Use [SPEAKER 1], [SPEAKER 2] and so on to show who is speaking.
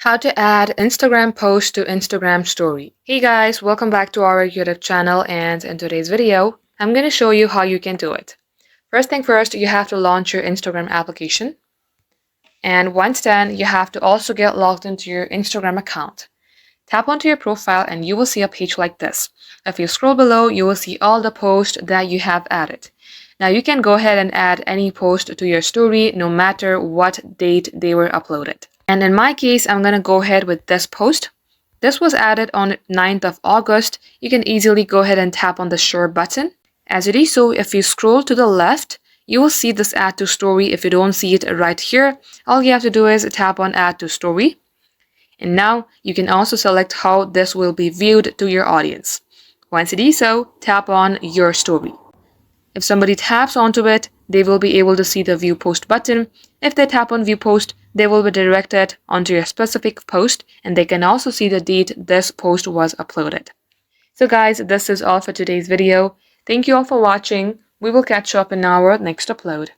[SPEAKER 1] How to add Instagram post to Instagram story. Hey guys, welcome back to our YouTube channel, and in today's video, I'm going to show you how you can do it. First thing first, you have to launch your Instagram application. And once done, you have to also get logged into your Instagram account. Tap onto your profile and you will see a page like this. If you scroll below, you will see all the posts that you have added. Now you can go ahead and add any post to your story no matter what date they were uploaded. And in my case, I'm going to go ahead with this post. This was added on 9th of August. You can easily go ahead and tap on the share button. As you do so, if you scroll to the left, you will see this add to story. If you don't see it right here, all you have to do is tap on add to story. And now you can also select how this will be viewed to your audience. Once you do so, tap on your story. If somebody taps onto it, they will be able to see the view post button. If they tap on view post, they will be directed onto your specific post, and they can also see the date this post was uploaded. So guys, this is all for today's video. Thank you all for watching. We will catch up in our next upload.